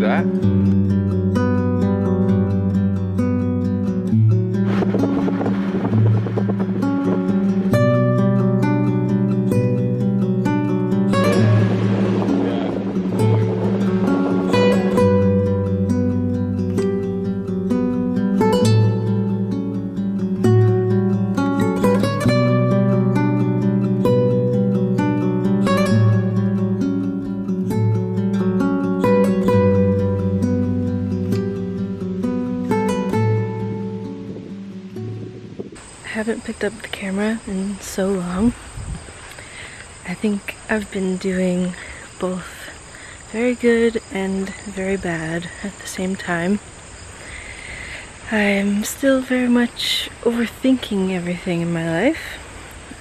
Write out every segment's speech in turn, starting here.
that. I haven't picked up the camera in so long. I think I've been doing both very good and very bad at the same time. I'm still very much overthinking everything in my life.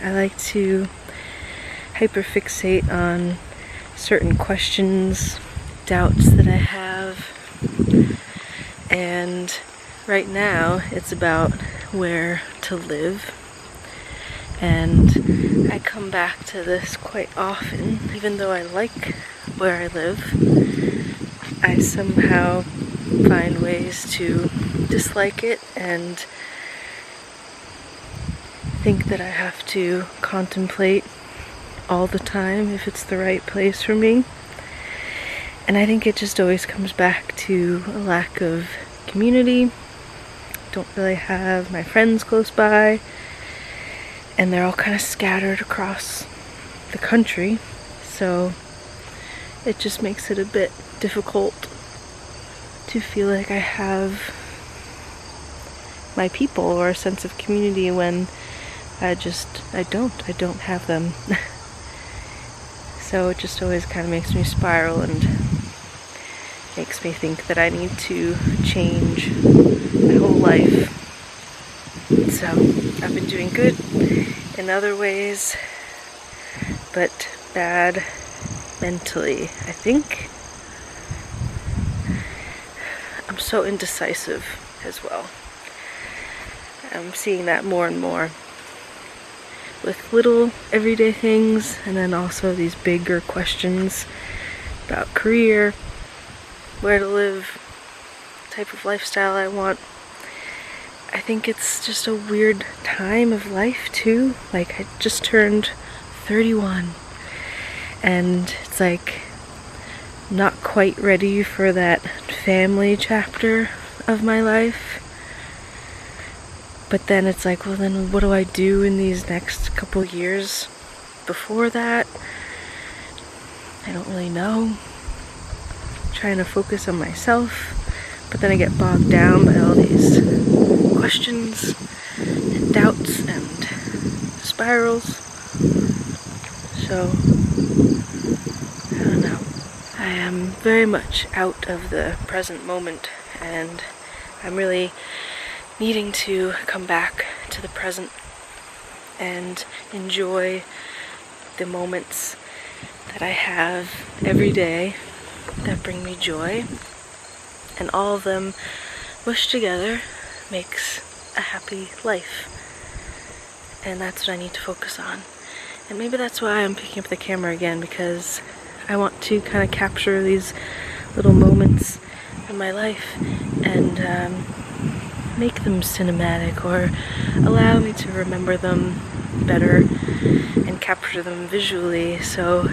I like to hyperfixate on certain questions, doubts that I have, and right now it's about where to live, and I come back to this quite often. Even though I like where I live, I somehow find ways to dislike it and think that I have to contemplate all the time if it's the right place for me. And I think it just always comes back to a lack of community. Don't really have my friends close by, and they're all kind of scattered across the country, so it just makes it a bit difficult to feel like I have my people or a sense of community when I don't have them. So it just always kind of makes me spiral and makes me think that I need to change my whole life. So I've been doing good in other ways, but bad mentally, I think. I'm so indecisive as well. I'm seeing that more and more with little everyday things, and then also these bigger questions about career, where to live, type of lifestyle I want. I think it's just a weird time of life too. Like, I just turned 31 and it's like not quite ready for that family chapter of my life. But then it's like, well, then what do I do in these next couple years before that? I don't really know. Trying to focus on myself, but then I get bogged down by all these questions and doubts and spirals. So I don't know. I am very much out of the present moment, and I'm really needing to come back to the present and enjoy the moments that I have every day that bring me joy, and all of them mushed together makes a happy life, and that's what I need to focus on. And maybe that's why I'm picking up the camera again, because I want to kind of capture these little moments in my life and make them cinematic, or allow me to remember them better and capture them visually, so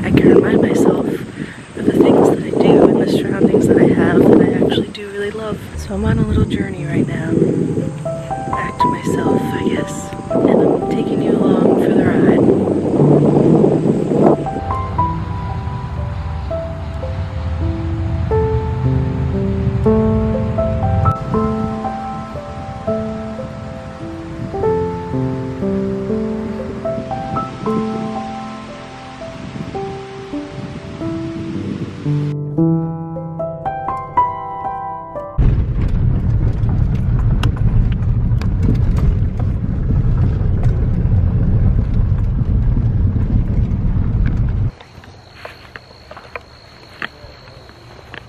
I can remind myself of the things that I do and the surroundings that I have that I actually do really love. So I'm on a little journey right now, back to myself, I guess, and I'm taking you along for the ride.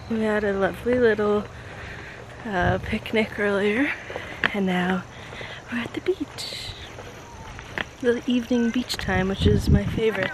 We had a lovely little picnic earlier, and now we're at the beach. The evening beach time, which is my favorite.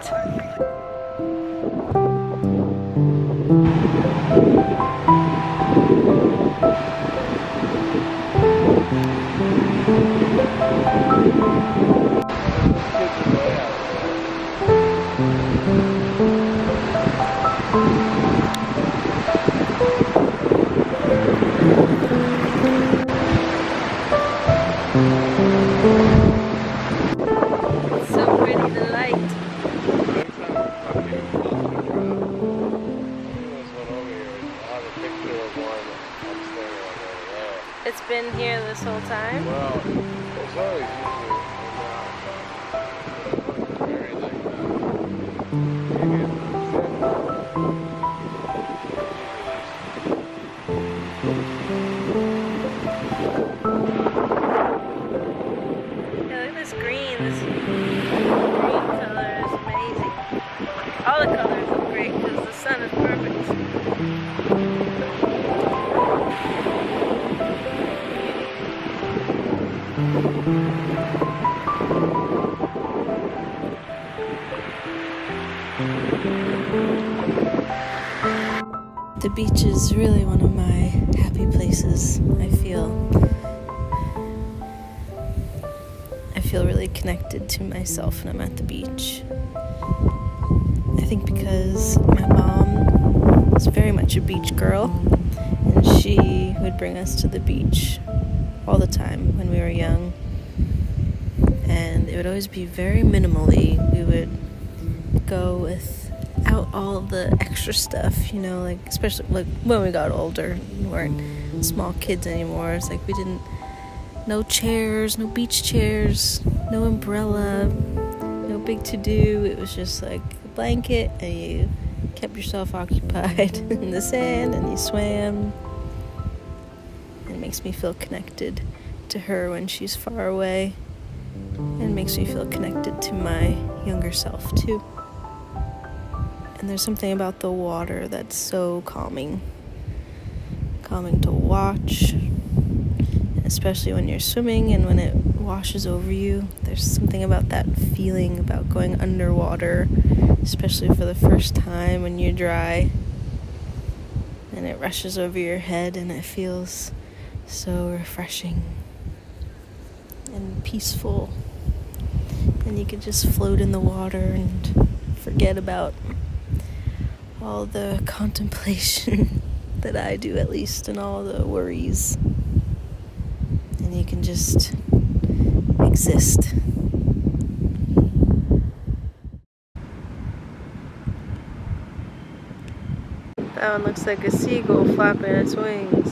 It's been here this whole time? Well, it's always Yeah, look at this green. This green color is amazing. All the colors look great because the sun is perfect. The beach is really one of my happy places. I feel really connected to myself when I'm at the beach. I think because my mom was very much a beach girl, and she would bring us to the beach all the time when we were young. And it would always be very minimally. We would go without all the extra stuff, you know, like especially like when we got older, we weren't small kids anymore. It's like we didn't, no chairs, no beach chairs, no umbrella, no big to-do. It was just like a blanket, and you kept yourself occupied in the sand, and you swam. It makes me feel connected to her when she's far away, and it makes me feel connected to my younger self too. And there's something about the water that's so calming to watch, especially when you're swimming and when it washes over you. There's something about that feeling about going underwater, especially for the first time when you're dry, and it rushes over your head, and it feels so refreshing and peaceful, and you could just float in the water and forget about all the contemplation that I do, at least, and all the worries, and you can just exist. That one looks like a seagull flapping its wings.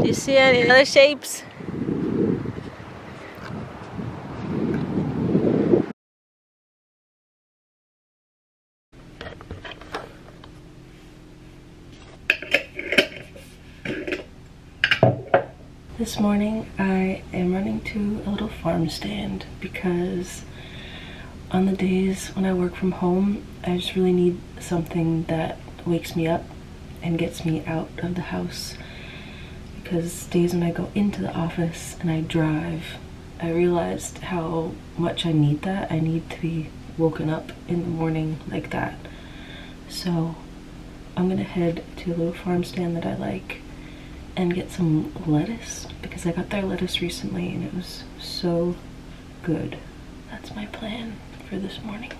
Do you see any other shapes? This morning I am running to a little farm stand because on the days when I work from home, I just really need something that wakes me up and gets me out of the house. Because days when I go into the office and I drive, I realized how much I need that. I need to be woken up in the morning like that. So I'm gonna head to a little farm stand that I like and get some lettuce, because I got their lettuce recently and it was so good. That's my plan for this morning.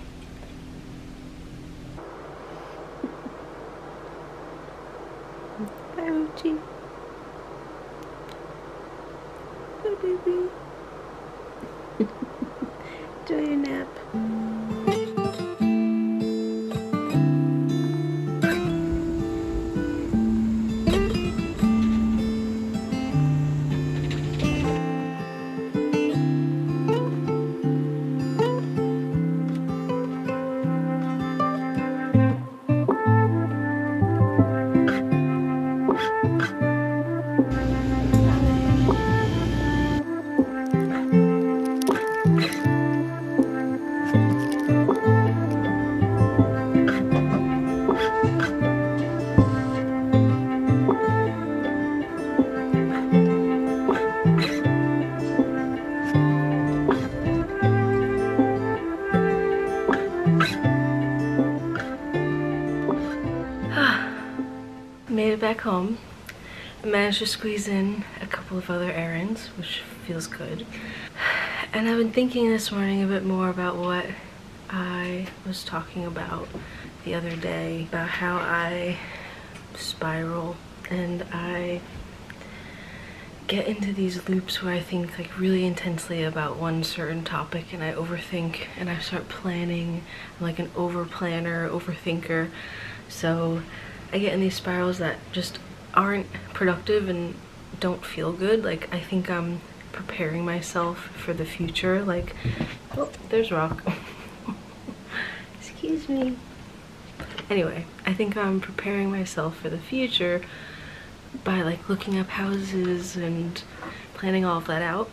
Hi, Uchi. Hi, baby. Enjoy your nap. managed to squeeze in a couple of other errands, which feels good. And I've been thinking this morning a bit more about what I was talking about the other day, about how I spiral and I get into these loops where I think like really intensely about one certain topic and I overthink and I start planning. I'm like an over-planner, overthinker. So I get in these spirals that just aren't productive and don't feel good. Like I think I'm preparing myself for the future. Like, oh, there's Rock. Excuse me. Anyway, I think I'm preparing myself for the future by like looking up houses and planning all of that out,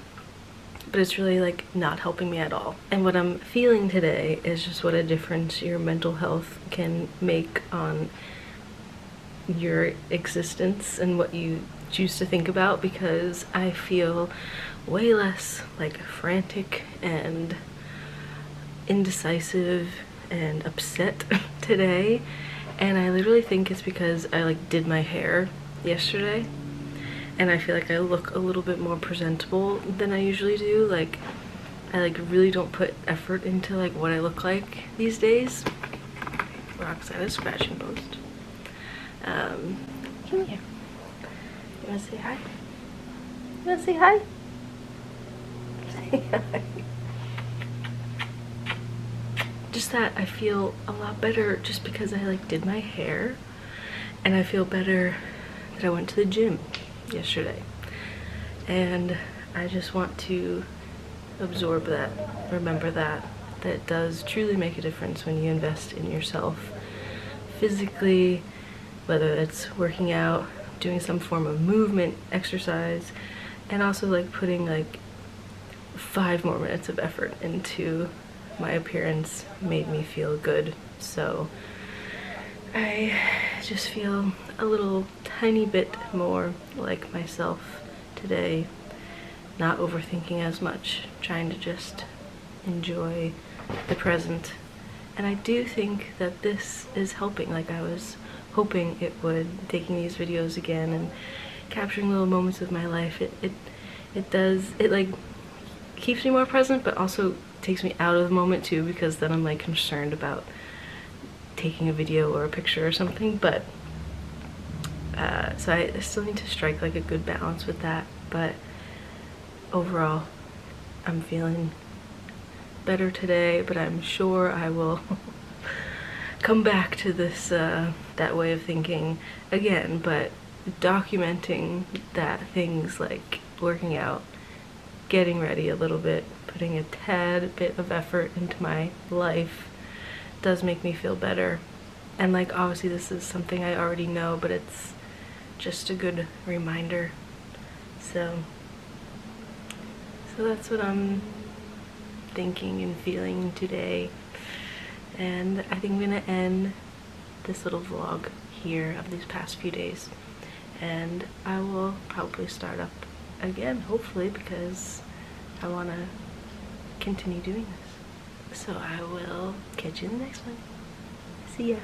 but it's really like not helping me at all. And what I'm feeling today is just what a difference your mental health can make on your existence and what you choose to think about, because I feel way less like frantic and indecisive and upset today. And I literally think it's because I like did my hair yesterday and I feel like I look a little bit more presentable than I usually do. Like I like really don't put effort into like what I look like these days. Rock's at a scratching post. Come here. You wanna say hi? You wanna say hi? Say hi. Just that I feel a lot better just because I like did my hair, and I feel better that I went to the gym yesterday. And I just want to absorb that, remember that it does truly make a difference when you invest in yourself physically, whether it's working out, doing some form of movement, exercise, and also like putting like 5 more minutes of effort into my appearance made me feel good. So I just feel a little tiny bit more like myself today, not overthinking as much, trying to just enjoy the present. And I do think that this is helping. Like I was hoping it would, taking these videos again and capturing little moments of my life. It does, it like keeps me more present, but also takes me out of the moment too, because then I'm like concerned about taking a video or a picture or something. But so I still need to strike like a good balance with that, but overall I'm feeling better today. But I'm sure I will come back to this that way of thinking again, but documenting that things like working out, getting ready a little bit, putting a tad bit of effort into my life does make me feel better. And like obviously this is something I already know, but it's just a good reminder. So that's what I'm thinking and feeling today. And I think I'm gonna end this little vlog here of these past few days, and I will probably start up again, hopefully, because I want to continue doing this. So I will catch you in the next one. See ya.